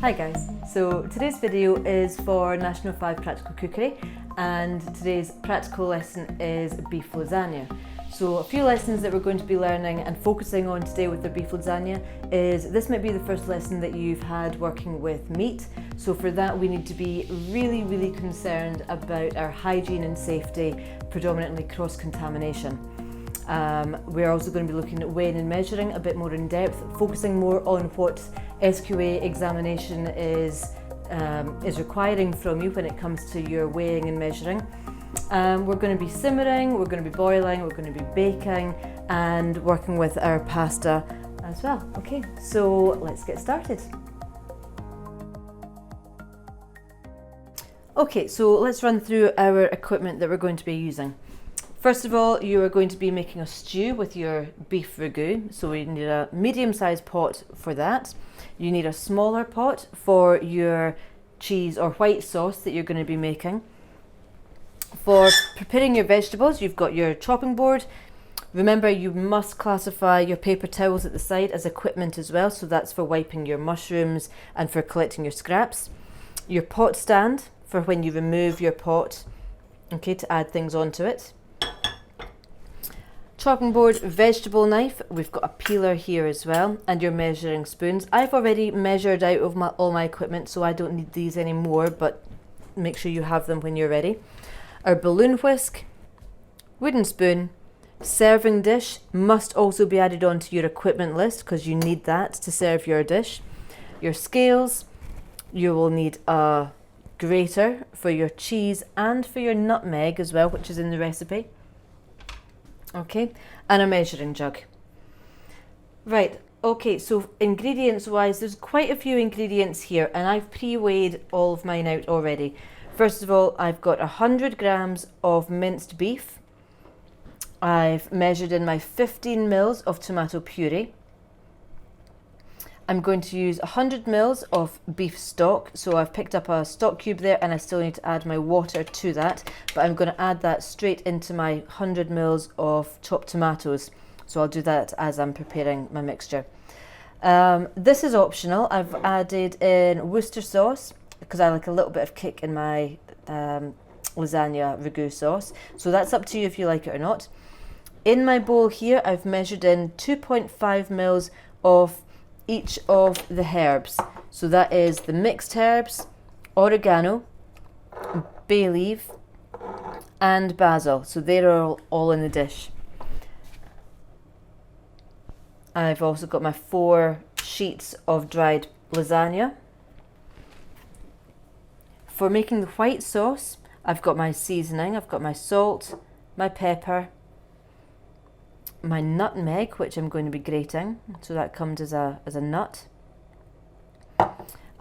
Hi guys, so today's video is for National 5 Practical Cookery and today's practical lesson is beef lasagna. So a few lessons that we're going to be learning and focusing on today with the beef lasagna is this might be the first lesson that you've had working with meat. So for that we need to be really concerned about our hygiene and safety, predominantly cross-contamination. We're also going to be looking at weighing and measuring a bit more in depth, focusing more on what SQA examination is requiring from you when it comes to your weighing and measuring. We're going to be simmering, we're going to be boiling, we're going to be baking and working with our pasta as well. Okay, so let's get started. Okay, so let's run through our equipment that we're going to be using. First of all, you are going to be making a stew with your beef ragu, so we need a medium-sized pot for that. You need a smaller pot for your cheese or white sauce that you're going to be making. For preparing your vegetables, you've got your chopping board. Remember, you must classify your paper towels at the side as equipment as well, so that's for wiping your mushrooms and for collecting your scraps. Your pot stand for when you remove your pot, okay, to add things onto it. Chopping board, vegetable knife, we've got a peeler here as well, and your measuring spoons. I've already measured out of all my equipment, so I don't need these anymore, but make sure you have them when you're ready. Our balloon whisk, wooden spoon, serving dish must also be added onto your equipment list because you need that to serve your dish. Your scales, you will need a grater for your cheese and for your nutmeg as well, which is in the recipe. Okay, and a measuring jug. Right, okay, so ingredients wise, there's quite a few ingredients here and I've pre-weighed all of mine out already. First of all, I've got 100 grams of minced beef. I've measured in my 15 mils of tomato puree. I'm going to use 100 mils of beef stock, so I've picked up a stock cube there and I still need to add my water to that, but I'm going to add that straight into my 100 mils of chopped tomatoes, so I'll do that as I'm preparing my mixture. This is optional. I've added in Worcestershire sauce because I like a little bit of kick in my lasagna ragu sauce, so that's up to you if you like it or not. In my bowl here I've measured in 2.5 mils of each of the herbs, so that is the mixed herbs, oregano, bay leaf and basil, so they're all in the dish. I've also got my 4 sheets of dried lasagna. For making the white sauce, I've got my seasoning, I've got my salt, my pepper, my nutmeg, which I'm going to be grating, so that comes as a nut.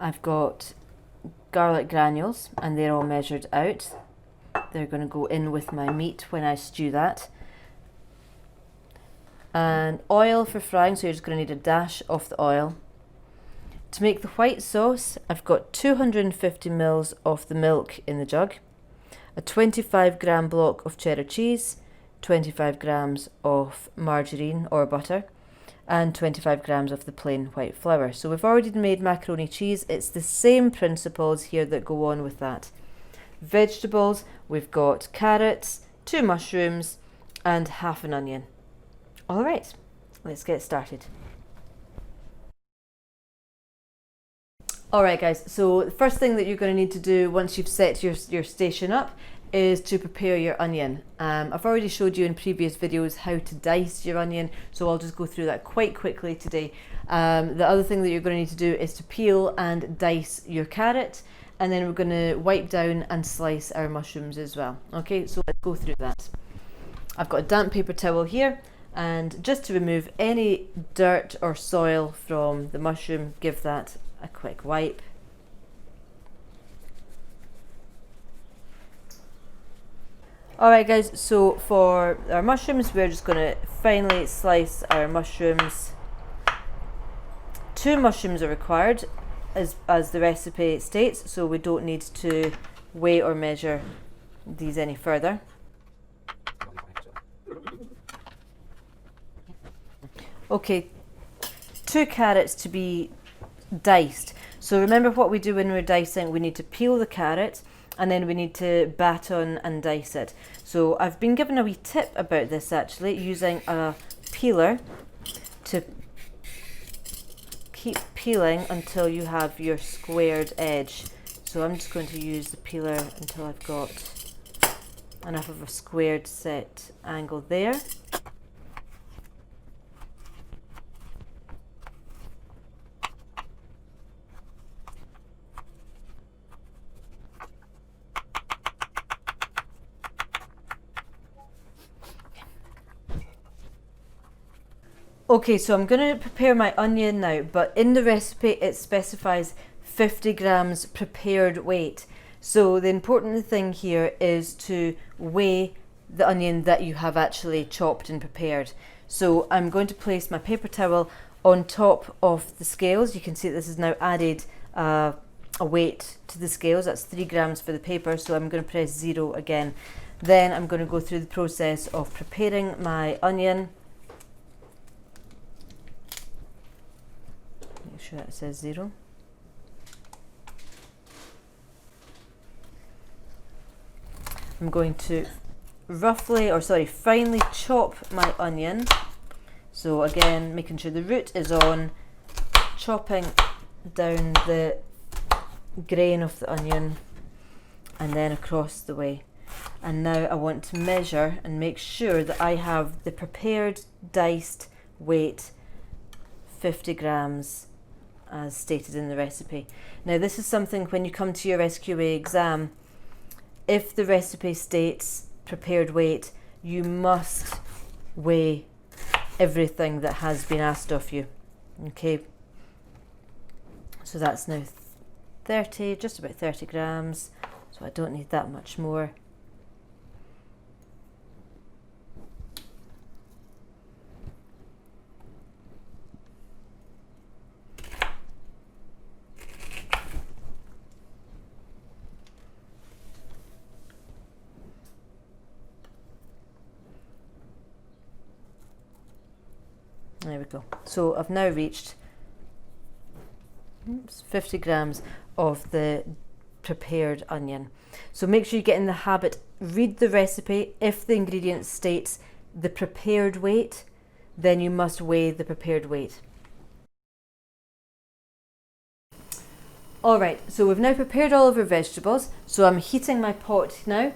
I've got garlic granules and they're all measured out. They're going to go in with my meat when I stew that. And oil for frying, so you're just going to need a dash of the oil. To make the white sauce, I've got 250 mils of the milk in the jug, a 25 gram block of cheddar cheese, 25 grams of margarine or butter and 25 grams of the plain white flour. So we've already made macaroni cheese. It's the same principles here that go on with that. Vegetables, we've got carrots, 2 mushrooms and half an onion. All right, let's get started. All right guys, so the first thing that you're going to need to do once you've set your station up is to prepare your onion. I've already showed you in previous videos how to dice your onion, so I'll just go through that quite quickly today. The other thing that you're going to need to do is to peel and dice your carrot, and then we're going to wipe down and slice our mushrooms as well. Okay, so let's go through that. I've got a damp paper towel here, and just to remove any dirt or soil from the mushroom, give that a quick wipe. Alright guys, so for our mushrooms, we're just going to finely slice our mushrooms. 2 mushrooms are required as the recipe states, so we don't need to weigh or measure these any further. Okay, 2 carrots to be diced. So remember what we do when we're dicing. We need to peel the carrot and then we need to baton and dice it. So I've been given a wee tip about this actually, using a peeler to keep peeling until you have your squared edge. So I'm just going to use the peeler until I've got enough of a squared set angle there. Okay, so I'm going to prepare my onion now, but in the recipe it specifies 50 grams prepared weight. So the important thing here is to weigh the onion that you have actually chopped and prepared. So I'm going to place my paper towel on top of the scales. You can see this has now added a weight to the scales. That's 3 grams for the paper, so I'm going to press 0 again. Then I'm going to go through the process of preparing my onion. Make sure that it says 0. I'm going to finely chop my onion. So again, making sure the root is on, chopping down the grain of the onion and then across the way. And now I want to measure and make sure that I have the prepared diced weight 50 grams as stated in the recipe. Now this is something when you come to your SQA exam, if the recipe states prepared weight, you must weigh everything that has been asked of you. Okay, so that's now 30, just about 30 grams, so I don't need that much more. There we go. So I've now reached 50 grams of the prepared onion. So make sure you get in the habit, read the recipe. If the ingredient states the prepared weight, then you must weigh the prepared weight. Alright, so we've now prepared all of our vegetables. So I'm heating my pot now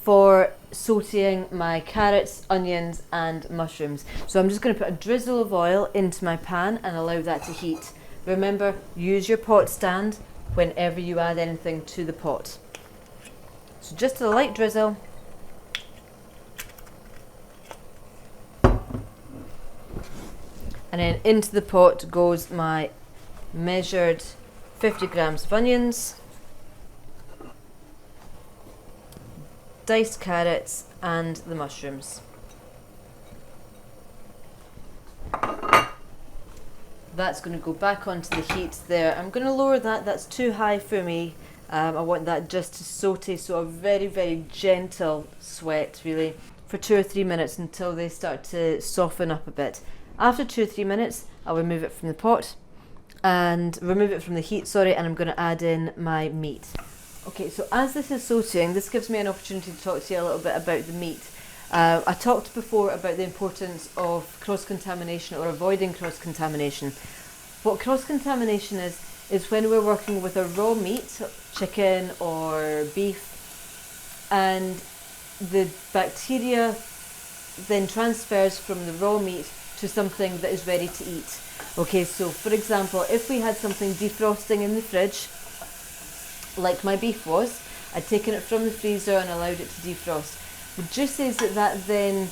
for sauteing my carrots, onions and mushrooms. So I'm just going to put a drizzle of oil into my pan and allow that to heat. Remember, use your pot stand whenever you add anything to the pot. So just a light drizzle. And then into the pot goes my measured 50 grams of onions, diced carrots and the mushrooms. That's going to go back onto the heat there. I'm going to lower that, that's too high for me. I want that just to saute, so a very, very gentle sweat really for 2 or 3 minutes until they start to soften up a bit. After 2 or 3 minutes, I'll remove it from the pot and remove it from the heat, sorry, and I'm going to add in my meat. Okay, so as this is sauteing, this gives me an opportunity to talk to you a little bit about the meat. I talked before about the importance of cross-contamination or avoiding cross-contamination. What cross-contamination is when we're working with a raw meat, chicken or beef, and the bacteria then transfers from the raw meat to something that is ready to eat. Okay, so for example, if we had something defrosting in the fridge, like my beef was, I'd taken it from the freezer and allowed it to defrost. The juices that then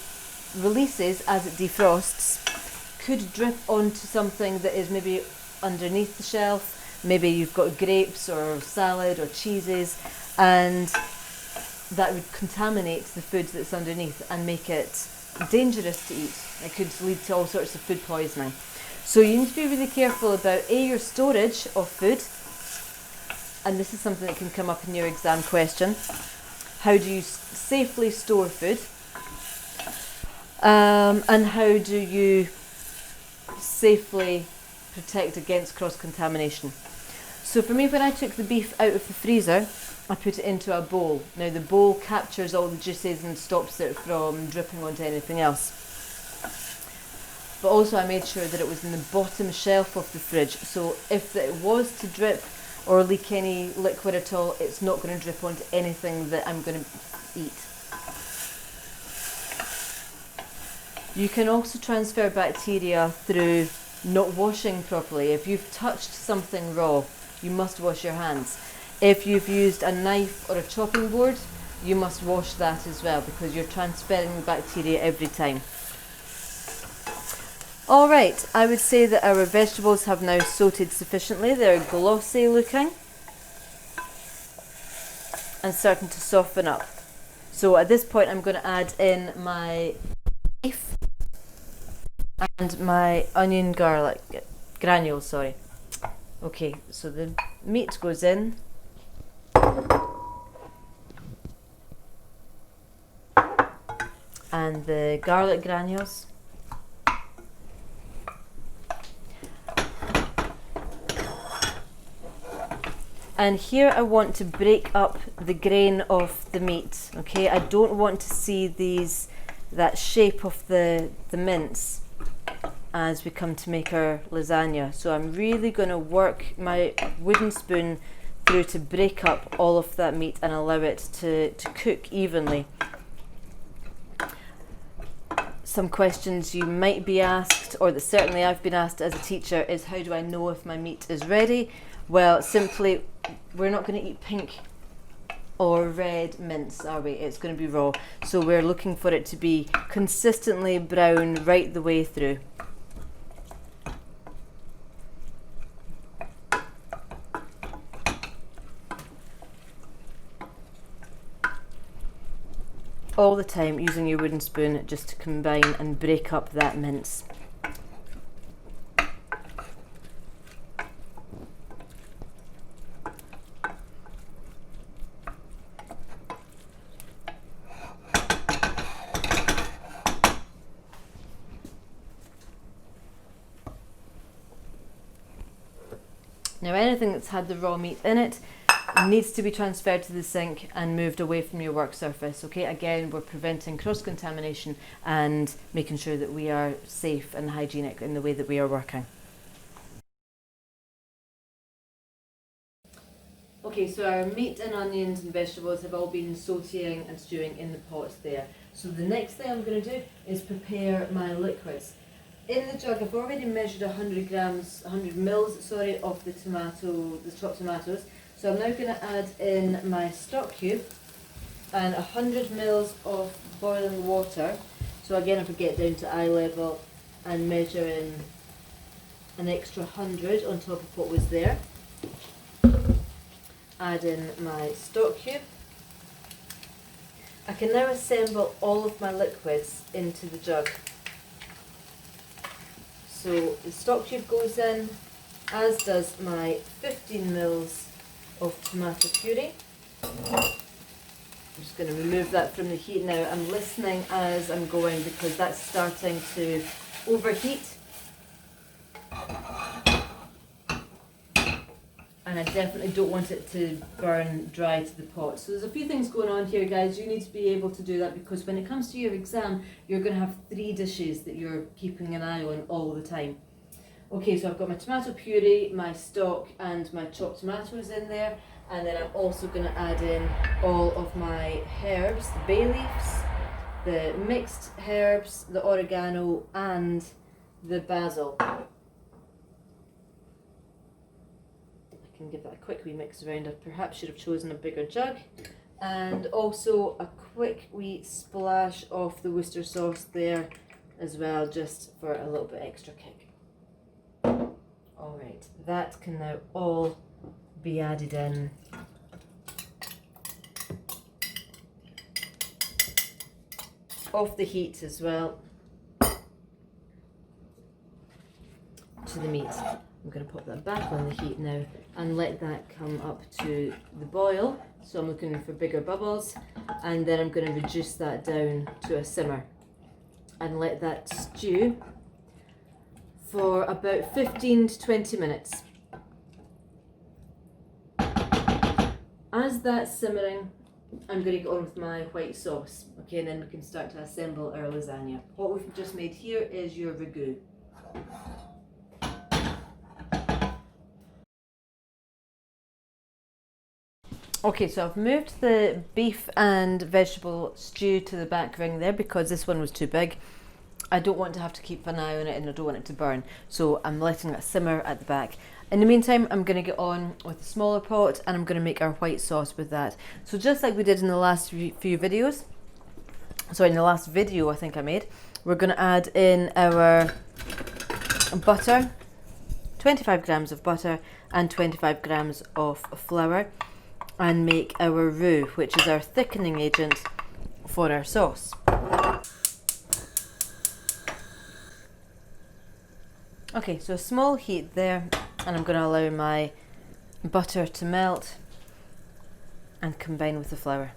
releases as it defrosts could drip onto something that is maybe underneath the shelf. Maybe you've got grapes or salad or cheeses, and that would contaminate the food that's underneath and make it dangerous to eat. It could lead to all sorts of food poisoning. So you need to be really careful about your storage of food, and this is something that can come up in your exam question. How do you safely store food? And how do you safely protect against cross-contamination? So for me, when I took the beef out of the freezer, I put it into a bowl. Now the bowl captures all the juices and stops it from dripping onto anything else. But also I made sure that it was in the bottom shelf of the fridge, so if it was to drip or leak any liquid at all, it's not going to drip onto anything that I'm going to eat. You can also transfer bacteria through not washing properly. If you've touched something raw, you must wash your hands. If you've used a knife or a chopping board, you must wash that as well, because you're transferring bacteria every time. Alright, I would say that our vegetables have now sautéed sufficiently. They're glossy looking and starting to soften up. So at this point I'm going to add in my beef and my onion garlic granules, sorry. Okay, so the meat goes in. And the garlic granules. And here I want to break up the grain of the meat, okay? I don't want to see that shape of the mince as we come to make our lasagna. So I'm really going to work my wooden spoon through to break up all of that meat and allow it to cook evenly. Some questions you might be asked, or that certainly I've been asked as a teacher, is how do I know if my meat is ready? Well, simply, we're not going to eat pink or red mince, are we? It's going to be raw. So we're looking for it to be consistently brown right the way through. All the time using your wooden spoon just to combine and break up that mince. Now anything that's had the raw meat in it needs to be transferred to the sink and moved away from your work surface, okay? Again, we're preventing cross-contamination and making sure that we are safe and hygienic in the way that we are working. Okay, so our meat and onions and vegetables have all been sautéing and stewing in the pot there. So the next thing I'm going to do is prepare my liquids. In the jug, I've already measured 100 mils of the chopped tomatoes. So I'm now going to add in my stock cube and 100 mils of boiling water. So again, if we get down to eye level and measure in an extra 100 on top of what was there. Add in my stock cube. I can now assemble all of my liquids into the jug. So the stock cube goes in, as does my 15 mils of tomato puree. I'm just going to remove that from the heat now. I'm listening as I'm going because that's starting to overheat. And I definitely don't want it to burn dry to the pot. So there's a few things going on here, guys. You need to be able to do that because when it comes to your exam, you're going to have 3 dishes that you're keeping an eye on all the time. Okay, so I've got my tomato puree, my stock and my chopped tomatoes in there. And then I'm also going to add in all of my herbs, the bay leaves, the mixed herbs, the oregano and the basil. Can give that a quick wee mix around. I perhaps should have chosen a bigger jug, and also a quick wee splash of the Worcestershire sauce there as well, just for a little bit extra kick. Alright, that can now all be added in. Off the heat as well to the meat. I'm going to pop that back on the heat now and let that come up to the boil. So I'm looking for bigger bubbles, and then I'm going to reduce that down to a simmer and let that stew for about 15 to 20 minutes. as that's simmering, I'm going to get on with my white sauce, okay, and then we can start to assemble our lasagna. What we've just made here is your ragu. Okay, so I've moved the beef and vegetable stew to the back ring there because this one was too big. I don't want to have to keep an eye on it and I don't want it to burn, so I'm letting it simmer at the back. In the meantime, I'm going to get on with the smaller pot and I'm going to make our white sauce with that. So just like we did in the last few videos, in the last video I think I made, we're going to add in our butter, 25 grams of butter and 25 grams of flour, and make our roux, which is our thickening agent for our sauce. Okay, so a small heat there, and I'm going to allow my butter to melt and combine with the flour.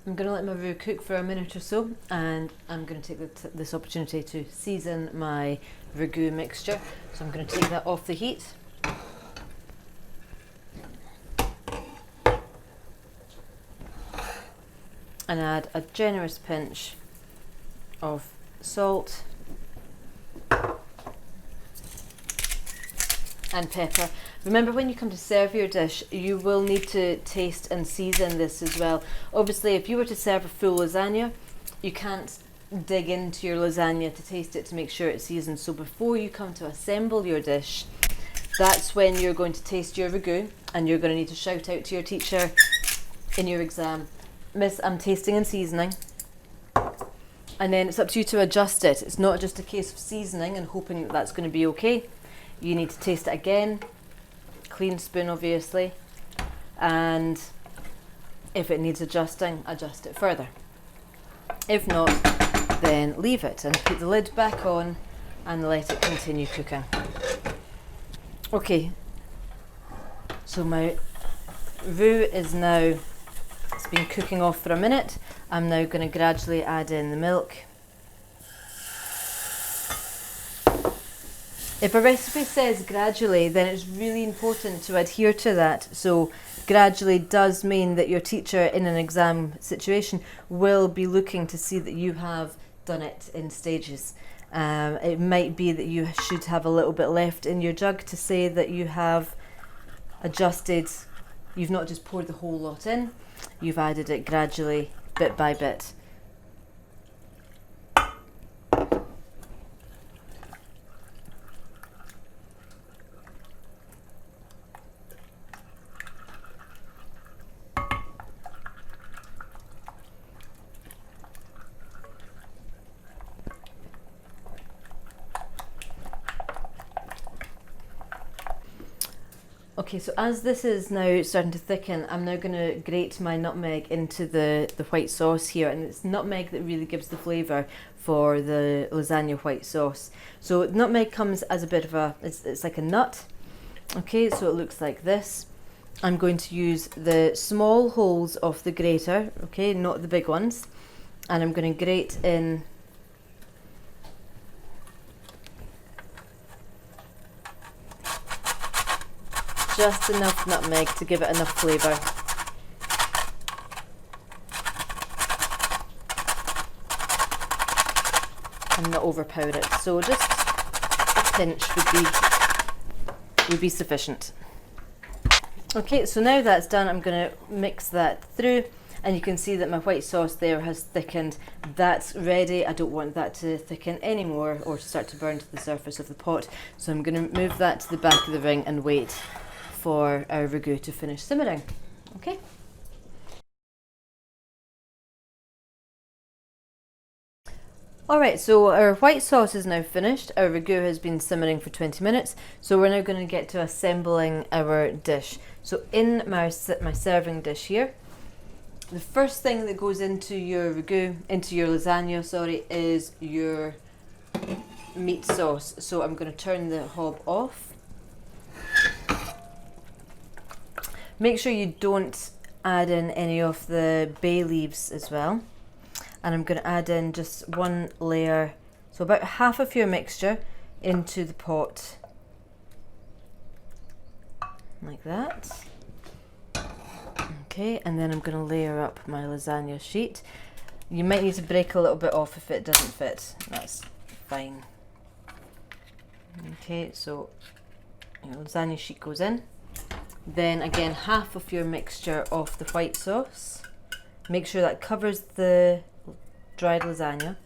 I'm going to let my roux cook for a minute or so, and I'm going to take this opportunity to season my ragu mixture. So I'm going to take that off the heat. And add a generous pinch of salt and pepper. Remember, when you come to serve your dish, you will need to taste and season this as well. Obviously, if you were to serve a full lasagna, you can't dig into your lasagna to taste it to make sure it's seasoned. So before you come to assemble your dish, that's when you're going to taste your ragu, and you're going to need to shout out to your teacher in your exam, "Miss, I'm tasting and seasoning." And then it's up to you to adjust it. It's not just a case of seasoning and hoping that that's going to be okay. You need to taste it again, clean spoon obviously, and if it needs adjusting, adjust it further. If not, then leave it and put the lid back on and let it continue cooking. Okay, so my roux is now, it's been cooking off for a minute. I'm now going to gradually add in the milk. If a recipe says gradually, then it's really important to adhere to that. So gradually does mean that your teacher in an exam situation will be looking to see that you have done it in stages. It might be that you should have a little bit left in your jug to say that you have adjusted, you've not just poured the whole lot in, you've added it gradually, bit by bit. Okay, so as this is now starting to thicken, I'm now going to grate my nutmeg into the white sauce here, and it's nutmeg that really gives the flavour for the lasagna white sauce. So nutmeg comes as a bit of a, it's like a nut. Okay, so it looks like this. I'm going to use the small holes of the grater, okay, not the big ones, and I'm going to grate in just enough nutmeg to give it enough flavour. And not overpower it. So just a pinch would be sufficient. Okay, so now that's done, I'm going to mix that through, and you can see that my white sauce there has thickened. That's ready. I don't want that to thicken anymore or to start to burn to the surface of the pot. So I'm going to move that to the back of the ring and wait for our ragu to finish simmering. Okay. Alright, so our white sauce is now finished. Our ragu has been simmering for 20 minutes. So we're now going to get to assembling our dish. So in my serving dish here, the first thing that goes into your ragu, into your lasagna, sorry, is your meat sauce. So I'm going to turn the hob off. Make sure you don't add in any of the bay leaves as well. And I'm going to add in just one layer, so about half of your mixture into the pot, like that. Okay, and then I'm going to layer up my lasagna sheet. You might need to break a little bit off if it doesn't fit, that's fine. Okay, so your lasagna sheet goes in. Then again, half of your mixture of the white sauce. Make sure that covers the dried lasagna.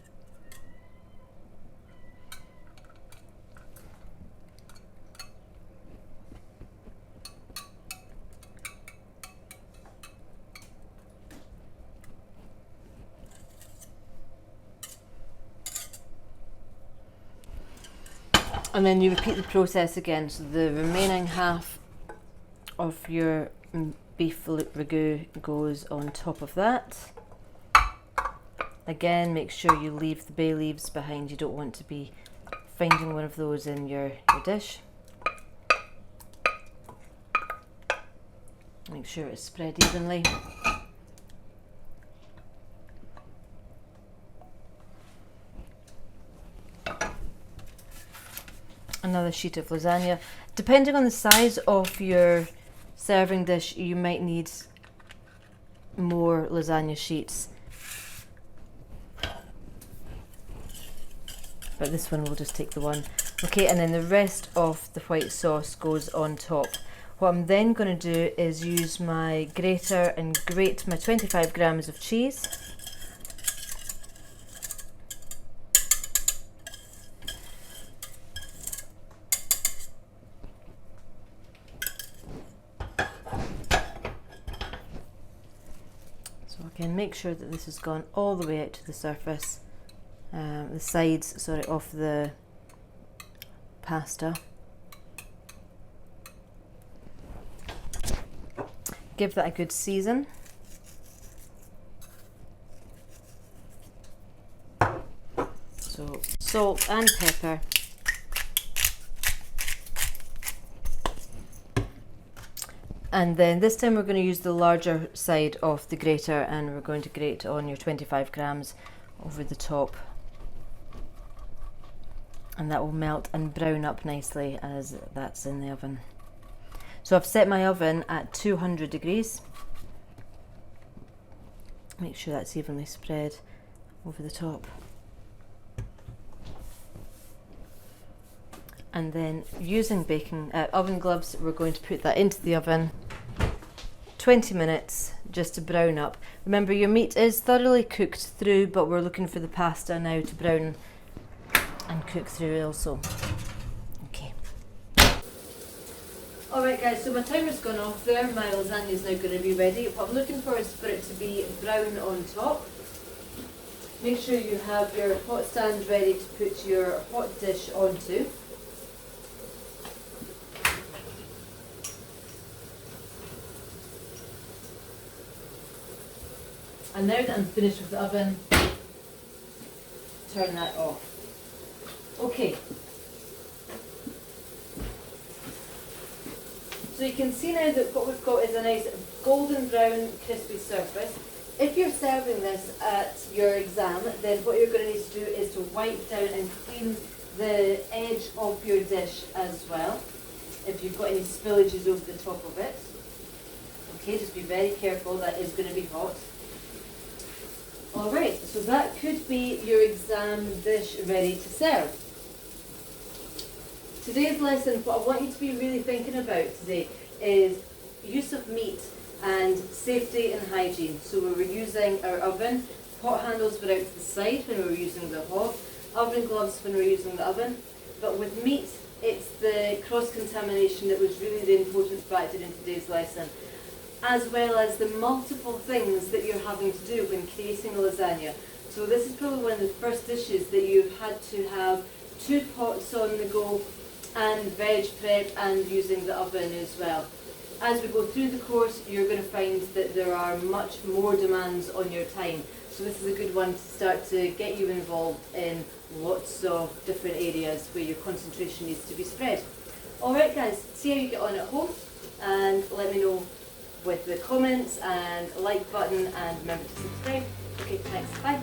And then you repeat the process again, so the remaining half of your beef ragu goes on top of that. Again, make sure you leave the bay leaves behind, you don't want to be finding one of those in your dish. Make sure it's spread evenly. Another sheet of lasagna. Depending on the size of your serving dish, you might need more lasagna sheets. But this one will just take the one. Okay, and then the rest of the white sauce goes on top. What I'm then going to do is use my grater and grate my 25 grams of cheese. Again, make sure that this has gone all the way out to the surface, the sides, sorry, of the pasta. Give that a good season. So salt and pepper. And then this time we're going to use the larger side of the grater, and we're going to grate on your 25 grams over the top. And that will melt and brown up nicely as that's in the oven. So I've set my oven at 200 degrees. Make sure that's evenly spread over the top. And then using oven gloves, we're going to put that into the oven 20 minutes just to brown up. Remember, your meat is thoroughly cooked through, but we're looking for the pasta now to brown and cook through also. Okay. Alright guys, so my timer's gone off there. My lasagna is now going to be ready. What I'm looking for is for it to be brown on top. Make sure you have your hot stand ready to put your hot dish onto. And now that I'm finished with the oven, turn that off. Okay. So you can see now that what we've got is a nice golden brown crispy surface. If you're serving this at your exam, then what you're going to need to do is to wipe down and clean the edge of your dish as well, if you've got any spillages over the top of it. Okay, just be very careful, that is going to be hot. Alright, so that could be your exam dish ready to serve. Today's lesson, what I want you to be really thinking about today is use of meat and safety and hygiene. So we were using our oven, pot handles were out to the side when we were using the hob, oven gloves when we were using the oven. But with meat, it's the cross-contamination that was really the important factor in today's lesson, as well as the multiple things that you're having to do when creating a lasagna. So this is probably one of the first dishes that you've had to have 2 pots on the go, and veg prep, and using the oven as well. As we go through the course, you're going to find that there are much more demands on your time. So this is a good one to start to get you involved in lots of different areas where your concentration needs to be spread. Alright guys, see how you get on at home, and let me know with the comments and like button, and remember to subscribe. Okay, thanks. Bye.